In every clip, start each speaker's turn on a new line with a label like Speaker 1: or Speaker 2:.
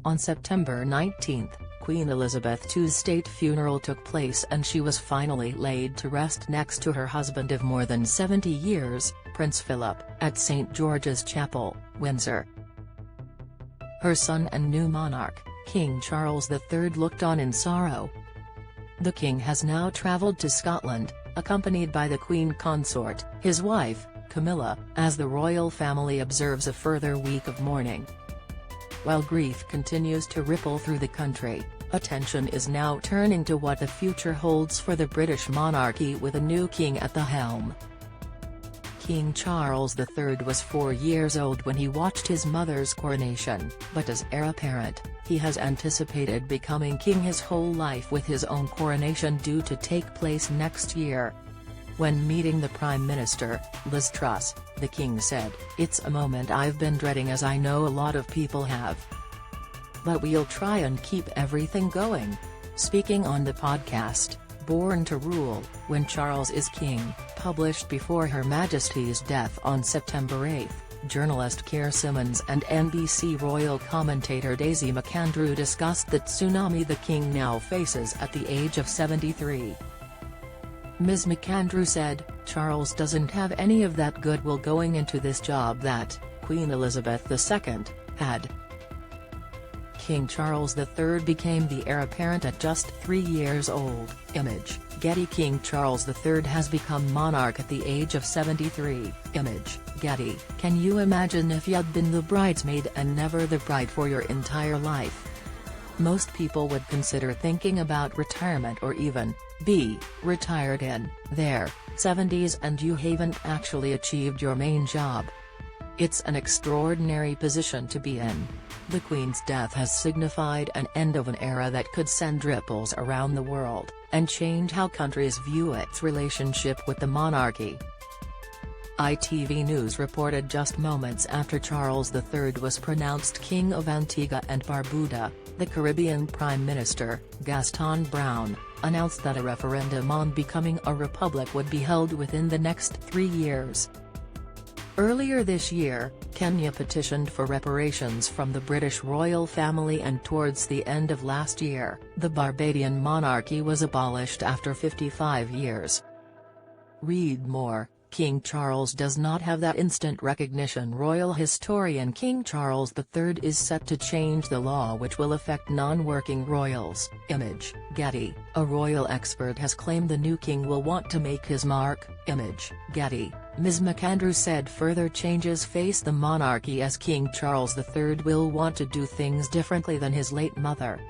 Speaker 1: On September 19, Queen Elizabeth II's state funeral took place and she was finally laid to rest next to her husband of more than 70 years, Prince Philip, at St George's Chapel, Windsor. Her son and new monarch, King Charles III, looked on in sorrow. The king has now travelled to Scotland, accompanied by the Queen consort, his wife, Camilla, as the royal family observes a further week of mourning. While grief continues to ripple through the country, attention is now turning to what the future holds for the British monarchy with a new king at the helm. King Charles III was 4 years old when he watched his mother's coronation, but as heir apparent, he has anticipated becoming king his whole life, with his own coronation due to take place next year. When meeting the Prime Minister, Liz Truss, the king said, "It's a moment I've been dreading, as I know a lot of people have. But we'll try and keep everything going." Speaking on the podcast, Born to Rule, When Charles is King, published before Her Majesty's death on September 8, journalist Keir Simmons and NBC royal commentator Daisy McAndrew discussed the tsunami the king now faces at the age of 73. Ms. McAndrew said, "Charles doesn't have any of that goodwill going into this job that Queen Elizabeth II had." King Charles III became the heir apparent at just 3 years old. Image, Getty. King Charles III has become monarch at the age of 73. Image, Getty. Can you imagine if you'd been the bridesmaid and never the bride for your entire life? Most people would consider thinking about retirement or even be retired in their 70s, and you haven't actually achieved your main job. It's an extraordinary position to be in. The Queen's death has signified an end of an era that could send ripples around the world, and change how countries view its relationship with the monarchy. ITV News reported just moments after Charles III was pronounced King of Antigua and Barbuda, the Caribbean Prime Minister, Gaston Browne, announced that a referendum on becoming a republic would be held within the next 3 years. Earlier this year, Kenya petitioned for reparations from the British royal family, and towards the end of last year, the Barbadian monarchy was abolished after 55 years. Read more. King Charles does not have that instant recognition. Royal historian King Charles III is set to change the law which will affect non-working royals. Image, Getty. A royal expert has claimed the new king will want to make his mark. Image, Getty. Ms. McAndrew said further changes face the monarchy as King Charles III will want to do things differently than his late mother.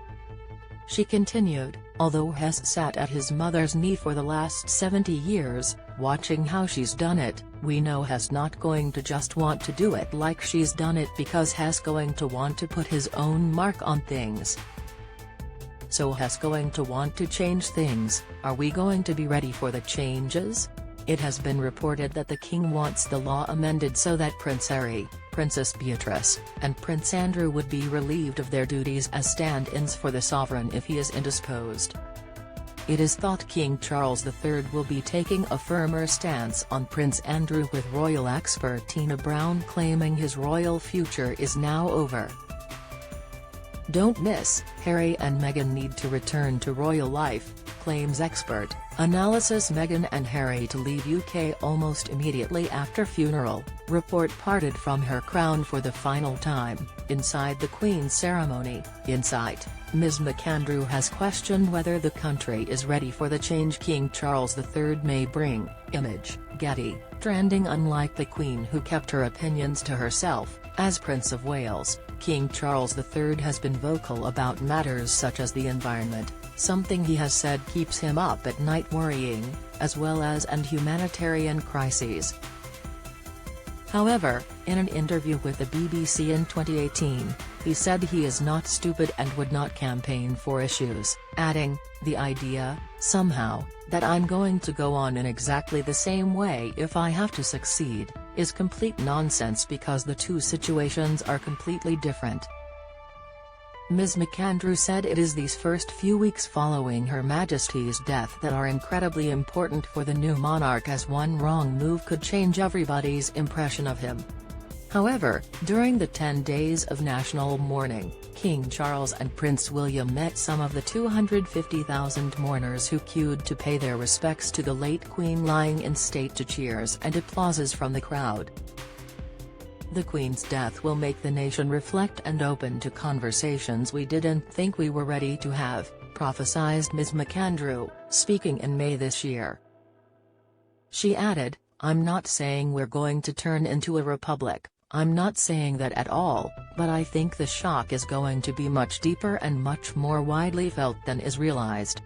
Speaker 1: She continued, although has sat at his mother's knee for the last 70 years, watching how she's done it, we know he's not going to just want to do it like she's done it, because he's going to want to put his own mark on things. So he's going to want to change things. Are we going to be ready for the changes? It has been reported that the king wants the law amended so that Prince Harry, Princess Beatrice, and Prince Andrew would be relieved of their duties as stand-ins for the sovereign if he is indisposed. It is thought King Charles III will be taking a firmer stance on Prince Andrew, with royal expert Tina Brown claiming his royal future is now over. Don't miss, Harry and Meghan need to return to royal life, claims expert. Analysis: Meghan and Harry to leave UK almost immediately after funeral, report parted from her crown for the final time. Inside the Queen's ceremony. Insight: Ms. McAndrew has questioned whether the country is ready for the change King Charles III may bring. Image, Getty. Trending: unlike the Queen, who kept her opinions to herself, as Prince of Wales, King Charles III has been vocal about matters such as the environment, something he has said keeps him up at night worrying, as well as and humanitarian crises. However, in an interview with the BBC in 2018, he said he is not stupid and would not campaign for issues, adding, "The idea, somehow, that I'm going to go on in exactly the same way if I have to succeed, is complete nonsense because the two situations are completely different." Ms. McAndrew said it is these first few weeks following Her Majesty's death that are incredibly important for the new monarch, as one wrong move could change everybody's impression of him. However, during the 10 days of national mourning, King Charles and Prince William met some of the 250,000 mourners who queued to pay their respects to the late Queen, lying in state to cheers and applauses from the crowd. "The Queen's death will make the nation reflect and open to conversations we didn't think we were ready to have," prophesied Ms. McAndrew, speaking in May this year. She added, "I'm not saying we're going to turn into a republic, I'm not saying that at all, but I think the shock is going to be much deeper and much more widely felt than is realized."